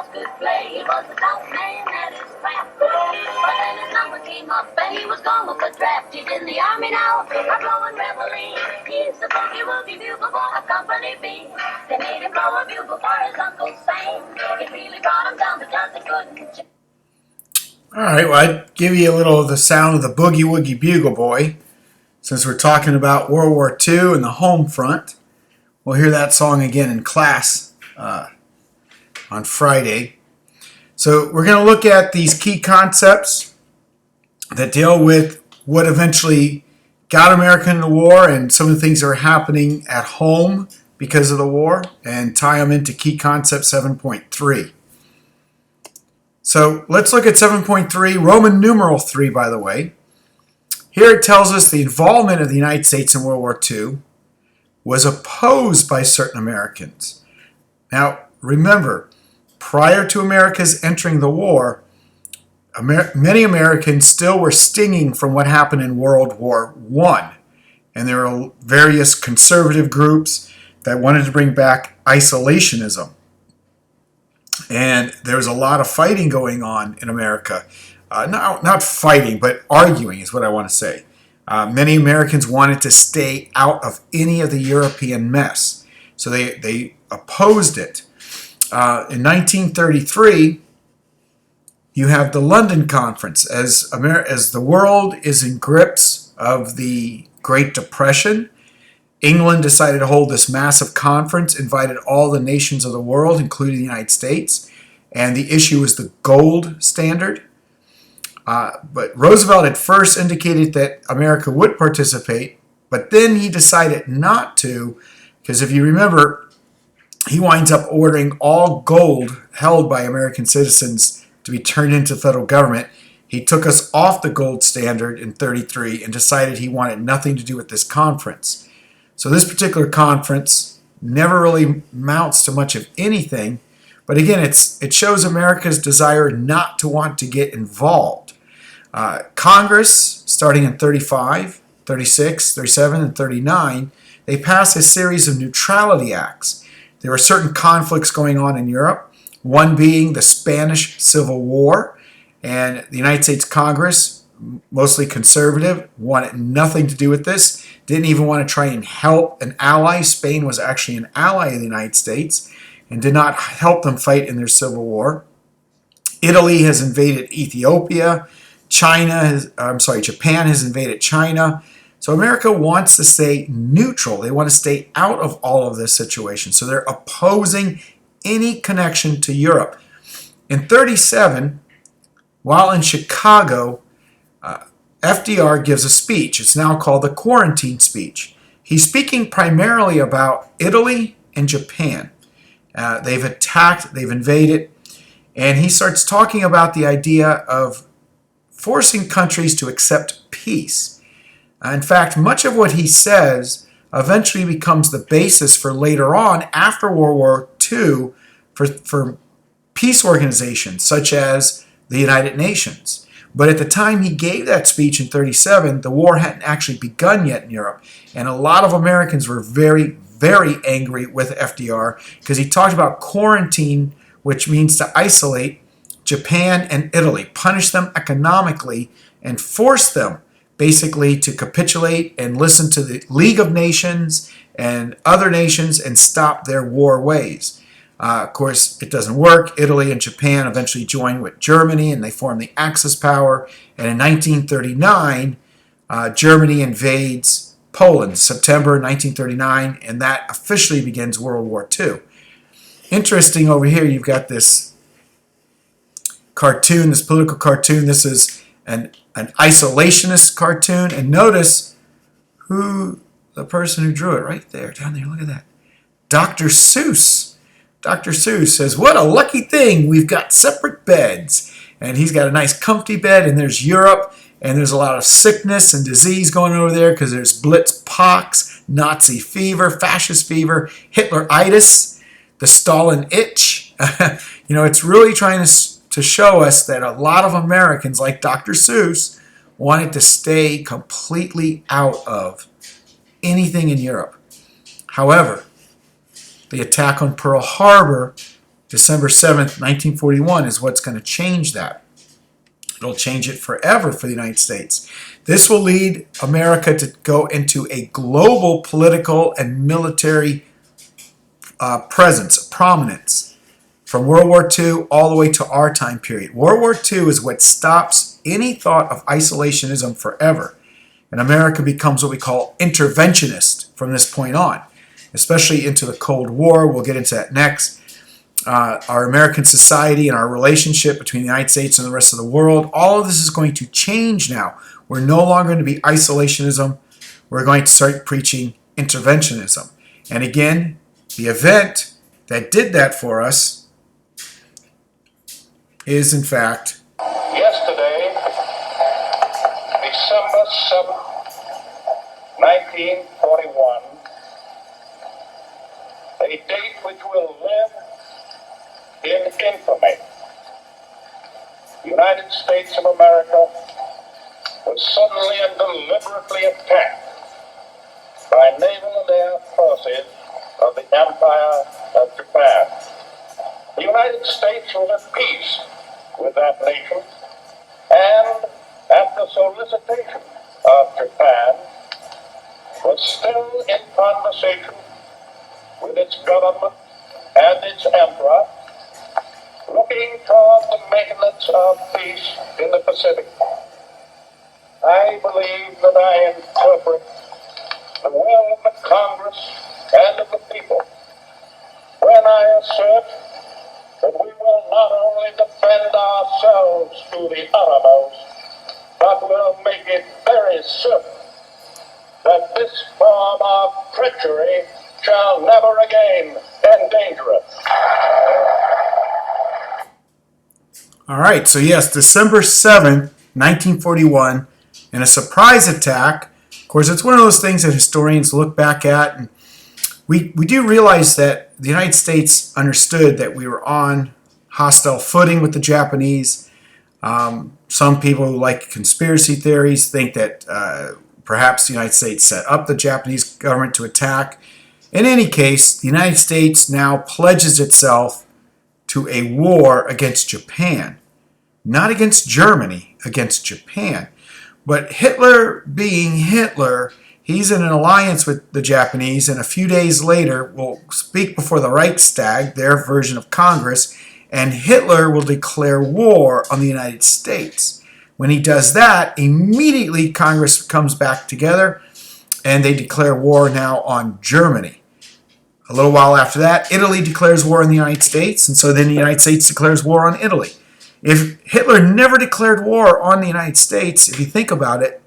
just could play. He was a top man at his craft. But then his number came up and he was gone with the draft. He's in the army now, a blowing reveille. He's the boogie-woogie bugle boy of Company B. They made him blow a bugle for his Uncle Sam. It really brought him down because they couldn't. All right, well, I'd give you a little of the sound of the Boogie-Woogie Bugle Boy. Since we're talking about World War II and the Homefront, we'll hear that song again in class on Friday. So we're going to look at these key concepts that deal with what eventually got America in the war and some of the things that are happening at home because of the war, and tie them into key concept 7.3. So let's look at 7.3, Roman numeral 3, by the way. Here it tells us the involvement of the United States in World War II was opposed by certain Americans. Now, remember, prior to America's entering the war, many Americans still were stinging from what happened in World War I. And there are various conservative groups that wanted to bring back isolationism. And there was a lot of fighting going on in America. Not fighting, but arguing is what I want to say. Many Americans wanted to stay out of any of the European mess. So they opposed it. In 1933, you have the London Conference. As the world is in grips of the Great Depression, England decided to hold this massive conference, invited all the nations of the world, including the United States, and the issue was the gold standard. But Roosevelt at first indicated that America would participate, but then he decided not to, because if you remember, he winds up ordering all gold held by American citizens to be turned into the federal government. He took us off the gold standard in 1933 and decided he wanted nothing to do with this conference. So this particular conference never really amounts to much of anything, but again, it shows America's desire not to want to get involved. Congress, starting in 35, 36, 37, and 39, they passed a series of neutrality acts. There were certain conflicts going on in Europe, one being the Spanish Civil War, and the United States Congress, mostly conservative, wanted nothing to do with this, didn't even want to try and help an ally. Spain was actually an ally of the United States and did not help them fight in their civil war. Italy has invaded Ethiopia. Japan has invaded China. So America wants to stay neutral. They want to stay out of all of this situation. So they're opposing any connection to Europe. In 1937, while in Chicago, FDR gives a speech. It's now called the quarantine speech. He's speaking primarily about Italy and Japan. They've attacked, they've invaded, and he starts talking about the idea of forcing countries to accept peace. In fact, much of what he says eventually becomes the basis for later on, after World War II, for peace organizations such as the United Nations. But at the time he gave that speech in 1937, the war hadn't actually begun yet in Europe. And a lot of Americans were very, very angry with FDR because he talked about quarantine, which means to isolate Japan and Italy, punish them economically, and force them basically to capitulate and listen to the League of Nations and other nations and stop their war ways. Of course, it doesn't work. Italy and Japan eventually join with Germany, and they form the Axis power. And in 1939, Germany invades Poland, September 1939, and that officially begins World War II. Interesting over here, you've got this cartoon, this political cartoon. This is an isolationist cartoon, and notice who the person who drew it right there, down there, look at that. Dr. Seuss. Dr. Seuss says, what a lucky thing, we've got separate beds. And he's got a nice comfy bed, and there's Europe, and there's a lot of sickness and disease going over there because there's Blitz pox, Nazi fever, fascist fever, Hitleritis, the Stalin itch. It's really trying to show us that a lot of Americans, like Dr. Seuss, wanted to stay completely out of anything in Europe. However, the attack on Pearl Harbor December 7th, 1941 is what's going to change that. It'll change it forever for the United States. This will lead America to go into a global political and military prominence, from World War II all the way to our time period. World War II is what stops any thought of isolationism forever. And America becomes what we call interventionist from this point on, especially into the Cold War. We'll get into that next. Our American society and our relationship between the United States and the rest of the world, all of this is going to change now. We're no longer going to be isolationism. We're going to start preaching interventionism. And again, the event that did that for us is, in fact, yesterday, December 7th, 1941, a date which will live in infamy. The United States of America was suddenly and deliberately attacked by naval and air forces of the Empire of Japan. The United States was at peace with that nation, and at the solicitation of Japan, was still in conversation with its government and its emperor, looking toward the maintenance of peace in the Pacific. I believe that I interpret the will of the Congress and of the people when I assert that we will not only defend ourselves to the uttermost, but will make it very certain that this form of treachery shall never again endanger us. all right, so yes, December 7th, 1941, in a surprise attack. Of course, it's one of those things that historians look back at, and we do realize that the United States understood that we were on hostile footing with the Japanese. Some people who like conspiracy theories think that perhaps the United States set up the Japanese government to attack. In any case, the United States now pledges itself to a war against Japan. Not against Germany, against Japan. But Hitler being Hitler, he's in an alliance with the Japanese, and a few days later will speak before the Reichstag, their version of Congress, and Hitler will declare war on the United States. When he does that, immediately Congress comes back together, and they declare war now on Germany. A little while after that, Italy declares war on the United States, and so then the United States declares war on Italy. If Hitler never declared war on the United States, if you think about it,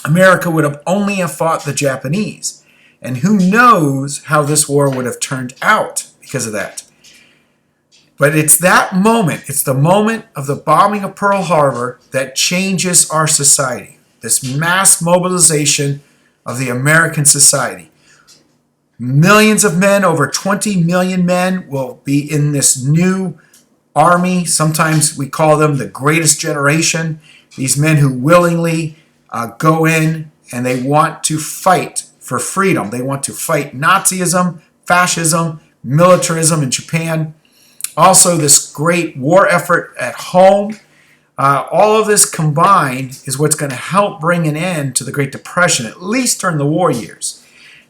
America would have only have fought the Japanese. And who knows how this war would have turned out because of that. But it's that moment, it's the moment of the bombing of Pearl Harbor that changes our society. This mass mobilization of the American society. Millions of men, over 20 million men, will be in this new army. Sometimes we call them the greatest generation. These men who willingly go in and they want to fight for freedom. They want to fight Nazism, fascism, militarism in Japan. Also, this great war effort at home. All of this combined is what's going to help bring an end to the Great Depression, at least during the war years.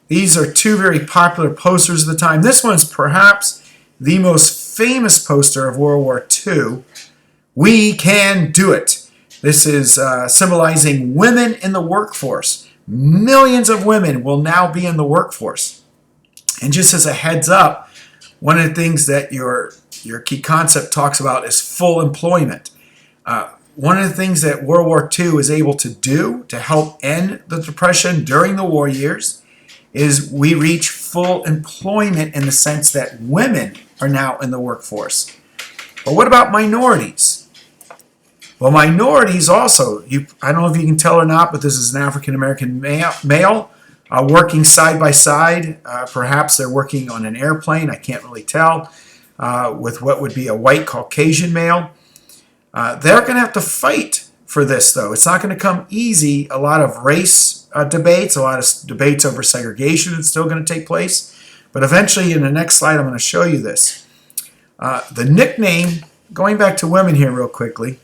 These are two very popular posters of the time. This one's perhaps the most famous poster of World War II. We can do it. This is symbolizing women in the workforce. Millions of women will now be in the workforce. And just as a heads up, one of the things that your key concept talks about is full employment. One of the things that World War II is able to do to help end the Depression during the war years is we reach full employment in the sense that women are now in the workforce. But what about minorities? Well, minorities also, I don't know if you can tell or not, but this is an African-American male working side by side. Perhaps they're working on an airplane, I can't really tell, with what would be a white Caucasian male. They're going to have to fight for this, though. It's not going to come easy. A lot of race debates, a lot of debates over segregation is still going to take place. But eventually, in the next slide, I'm going to show you this. The nickname, going back to women here real quickly,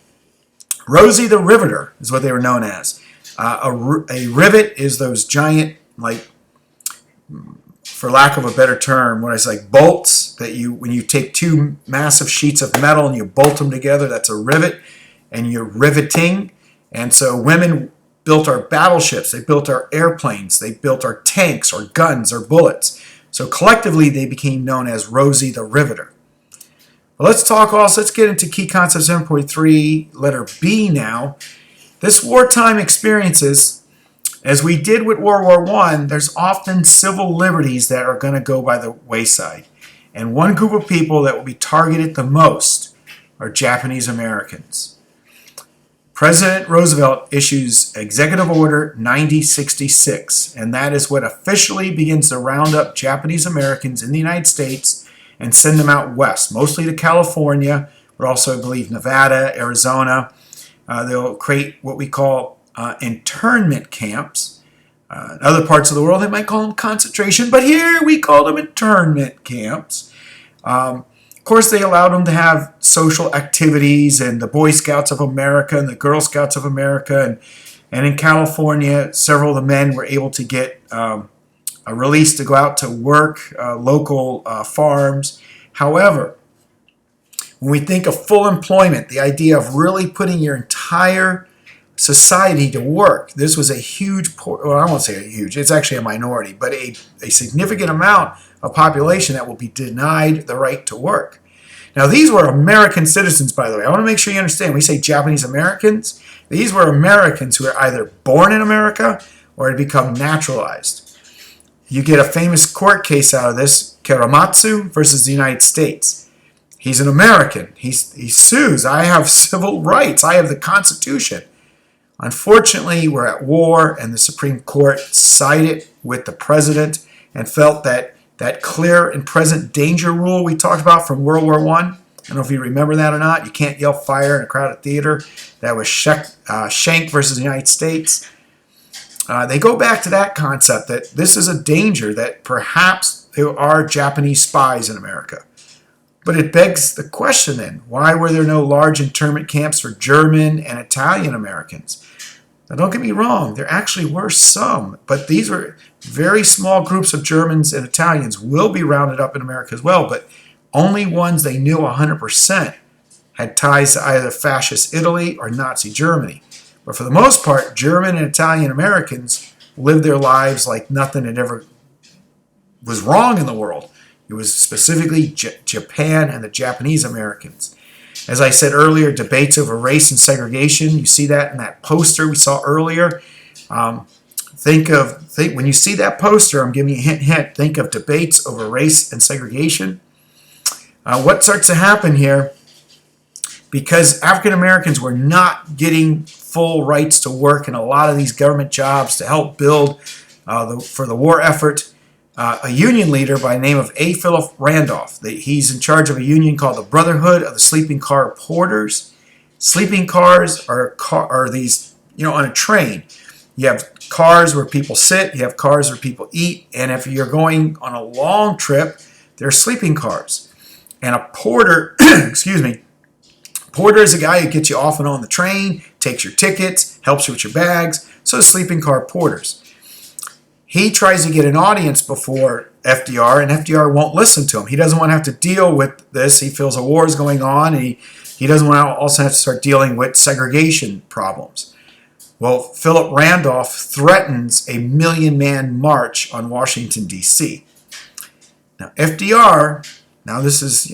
Rosie the Riveter is what they were known as. A rivet is those giant, like, for lack of a better term, what is like bolts that when you take two massive sheets of metal and you bolt them together, that's a rivet, and you're riveting. And so women built our battleships, they built our airplanes, they built our tanks or guns or bullets. So collectively, they became known as Rosie the Riveter. Well, let's get into key concept 7.3, letter B now. This wartime experiences, as we did with World War I, there's often civil liberties that are going to go by the wayside. And one group of people that will be targeted the most are Japanese Americans. President Roosevelt issues Executive Order 9066, and that is what officially begins to round up Japanese Americans in the United States and send them out west, mostly to California, but also, I believe, Nevada, Arizona. They'll create what we call internment camps. In other parts of the world, they might call them concentration, but here we call them internment camps. Of course, they allowed them to have social activities, and the Boy Scouts of America and the Girl Scouts of America, and in California, several of the men were able to get a release to go out to work, local farms. However, when we think of full employment, the idea of really putting your entire society to work, this was a huge, well, I won't say a huge, it's actually a minority, but a significant amount of population that will be denied the right to work. Now, these were American citizens, by the way. I want to make sure you understand. When we say Japanese Americans, these were Americans who were either born in America or had become naturalized. You get a famous court case out of this, Karamatsu versus the United States. He's an American. He sues. I have civil rights. I have the Constitution. Unfortunately, we're at war, and the Supreme Court sided with the president and felt that that clear and present danger rule we talked about from World War I, I don't know if you remember that or not. You can't yell fire in a crowded theater. That was Schenck versus the United States. They go back to that concept that this is a danger, that perhaps there are Japanese spies in America. But it begs the question then, why were there no large internment camps for German and Italian Americans? Now, don't get me wrong, there actually were some, but these were very small groups of Germans and Italians will be rounded up in America as well, but only ones they knew 100% had ties to either fascist Italy or Nazi Germany. But for the most part, German and Italian Americans lived their lives like nothing had ever was wrong in the world. It was specifically Japan and the Japanese Americans. As I said earlier, debates over race and segregation. You see that in that poster we saw earlier. Think when you see that poster, I'm giving you a hint. Think of debates over race and segregation. What starts to happen here? Because African Americans were not getting full rights to work in a lot of these government jobs to help build for the war effort. A union leader by the name of A. Philip Randolph. He's in charge of a union called the Brotherhood of the Sleeping Car Porters. Sleeping cars are these, on a train. You have cars where people sit, you have cars where people eat, and if you're going on a long trip, there are sleeping cars. And a porter, porter is a guy who gets you off and on the train, takes your tickets, helps you with your bags. So sleeping car porters. He tries to get an audience before FDR, and FDR won't listen to him. He doesn't want to have to deal with this. He feels a war is going on, and he doesn't want to also have to start dealing with segregation problems. Well, Philip Randolph threatens a 1 million-man march on Washington, D.C. Now, FDR, this is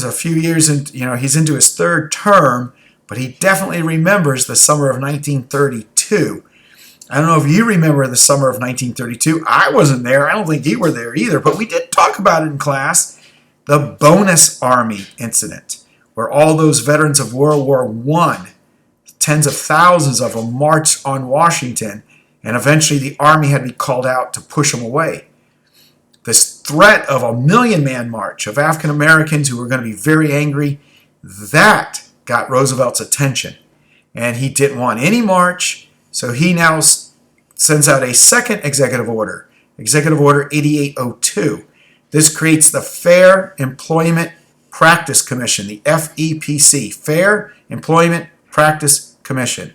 a few years in, he's into his third term, but he definitely remembers the summer of 1932. I don't know if you remember the summer of 1932. I wasn't there. I don't think you were there either, but we did talk about it in class. The Bonus Army incident, where all those veterans of World War I, tens of thousands of them, marched on Washington, and eventually the Army had to be called out to push them away. This threat of a 1 million-man march of African Americans who were going to be very angry, that got Roosevelt's attention. And he didn't want any march, so he now sends out a second executive order, Executive Order 8802. This creates the Fair Employment Practice Commission, the FEPC, Fair Employment Practice Commission.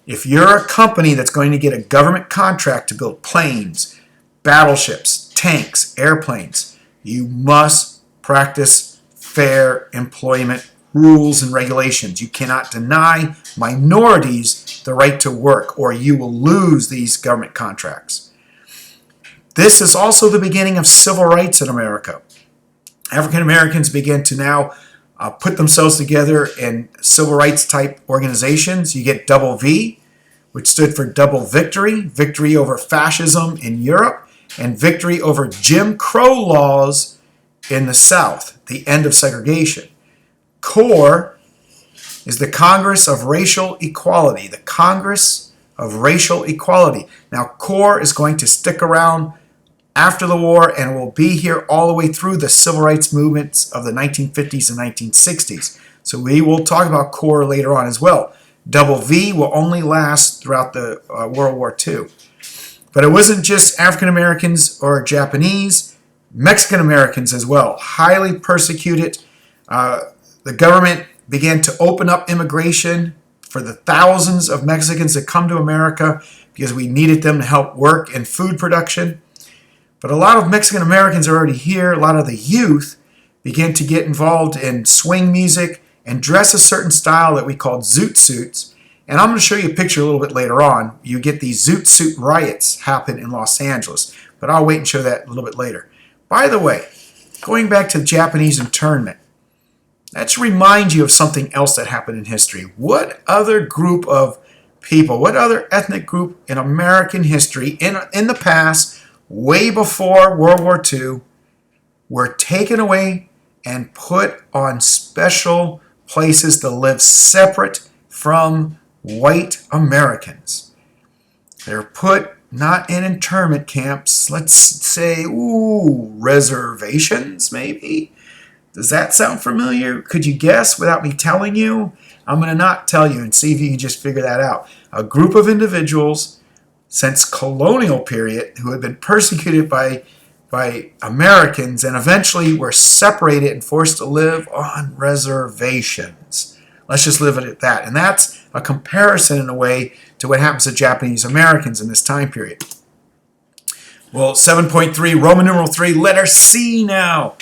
If you're a company that's going to get a government contract to build planes, battleships, tanks, airplanes, you must practice fair employment rules and regulations. You cannot deny minorities the right to work, or you will lose these government contracts. This is also the beginning of civil rights in America. African Americans began to now put themselves together in civil rights type organizations. You get WWII, which stood for double victory, victory over fascism in Europe, and victory over Jim Crow laws in the South, the end of segregation. CORE is the Congress of Racial Equality, the Congress of Racial Equality. Now, CORE is going to stick around after the war and will be here all the way through the civil rights movements of the 1950s and 1960s. So we will talk about CORE later on as well. WWII will only last throughout the World War II. But it wasn't just African Americans or Japanese, Mexican Americans as well, highly persecuted. The government began to open up immigration for the thousands of Mexicans that come to America because we needed them to help work in food production. But a lot of Mexican Americans are already here. A lot of the youth began to get involved in swing music and dress a certain style that we called zoot suits. And I'm going to show you a picture a little bit later on. You get these zoot suit riots happen in Los Angeles, but I'll wait and show that a little bit later. By the way, going back to the Japanese internment, let's remind you of something else that happened in history. What other group of people, what other ethnic group in American history in the past, way before World War II, were taken away and put on special places to live separate from white Americans? They're put not in internment camps, let's say, reservations maybe? Does that sound familiar? Could you guess without me telling you? I'm going to not tell you and see if you can just figure that out. A group of individuals since colonial period who had been persecuted by Americans and eventually were separated and forced to live on reservations. Let's just leave it at that. And that's a comparison in a way to what happens to Japanese Americans in this time period. Well, 7.3, Roman numeral 3, letter C now.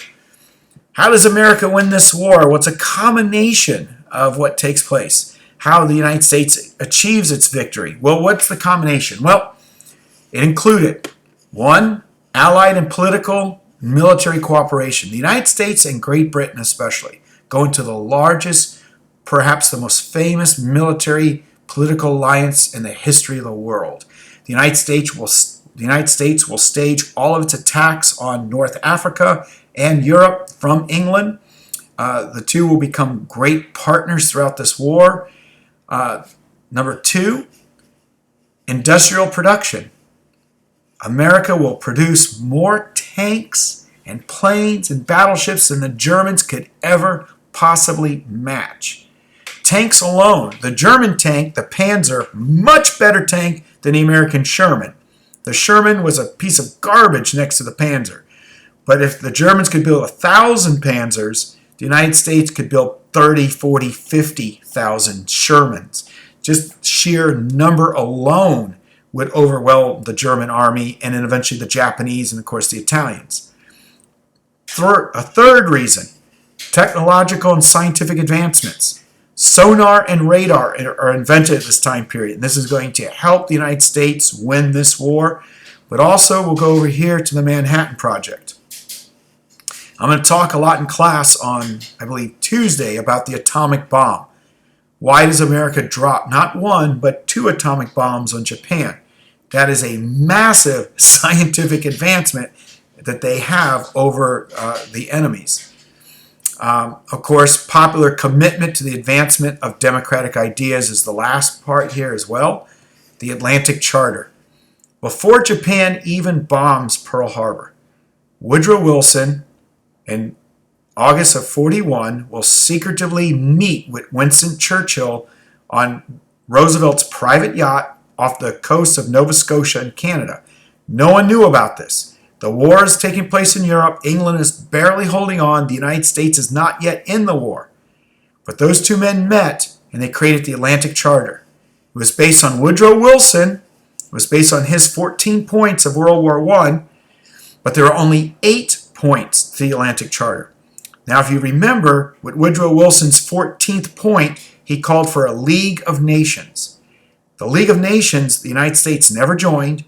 How does America win this war? Well, it's a combination of what takes place. How the United States achieves its victory. Well, what's the combination? Well, it included, 1, allied and political military cooperation. The United States and Great Britain especially go into the largest, perhaps the most famous military political alliance in the history of the world. The United States will stage all of its attacks on North Africa and Europe from England. The two will become great partners throughout this war. Number 2, industrial production. America will produce more tanks and planes and battleships than the Germans could ever possibly match. Tanks alone, the German tank, the Panzer, much better tank than the American Sherman. The Sherman was a piece of garbage next to the Panzer. But if the Germans could build 1,000 Panzers, the United States could build 30, 40, 50,000 Shermans. Just sheer number alone would overwhelm the German army and then eventually the Japanese and, of course, the Italians. A third reason, technological and scientific advancements. Sonar and radar are invented at this time period. And this is going to help the United States win this war. But also, we'll go over here to the Manhattan Project. I'm going to talk a lot in class on, I believe, Tuesday about the atomic bomb. Why does America drop not 1, but 2 atomic bombs on Japan? That is a massive scientific advancement that they have over the enemies. Of course, popular commitment to the advancement of democratic ideas is the last part here as well. The Atlantic Charter. Before Japan even bombs Pearl Harbor, Woodrow Wilson, in August of 41, will secretively meet with Winston Churchill on Roosevelt's private yacht off the coast of Nova Scotia in Canada. No one knew about this. The war is taking place in Europe. England is barely holding on. The United States is not yet in the war. But those two men met and they created the Atlantic Charter. It was based on Woodrow Wilson. It was based on his 14 points of World War I. But there are only 8 points to the Atlantic Charter. Now, if you remember, with Woodrow Wilson's 14th point, he called for a League of Nations. The League of Nations, the United States never joined.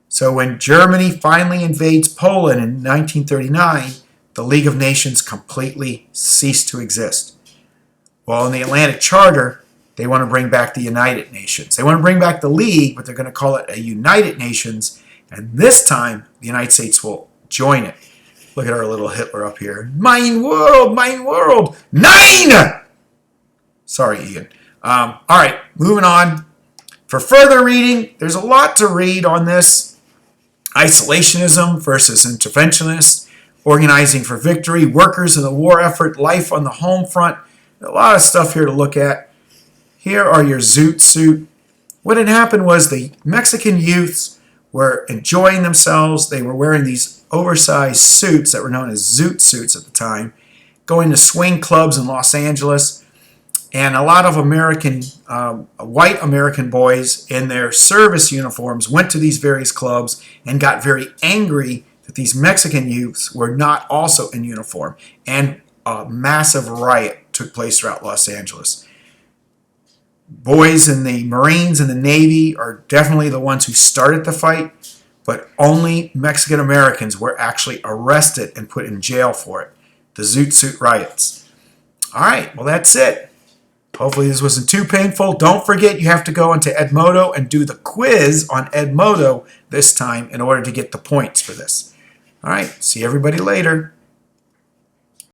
So when Germany finally invades Poland in 1939, the League of Nations completely ceased to exist. Well, in the Atlantic Charter, they want to bring back the United Nations. They want to bring back the League, but they're going to call it a United Nations. And this time, the United States will join it. Look at our little Hitler up here. Mein World, mein World. Nine! Sorry, Ian. All right, moving on. For further reading, there's a lot to read on this. Isolationism versus interventionists, organizing for victory, workers in the war effort, life on the home front. A lot of stuff here to look at. Here are your Zoot suit. What had happened was the Mexican youths were enjoying themselves. They were wearing these oversized suits that were known as Zoot suits at the time, going to swing clubs in Los Angeles. And a lot of white American boys in their service uniforms went to these various clubs and got very angry that these Mexican youths were not also in uniform. And a massive riot took place throughout Los Angeles. Boys in the Marines and the Navy are definitely the ones who started the fight, but only Mexican Americans were actually arrested and put in jail for it. The Zoot Suit riots. All right, well, that's it. Hopefully this wasn't too painful. Don't forget you have to go into Edmodo and do the quiz on Edmodo this time in order to get the points for this. All right, see everybody later.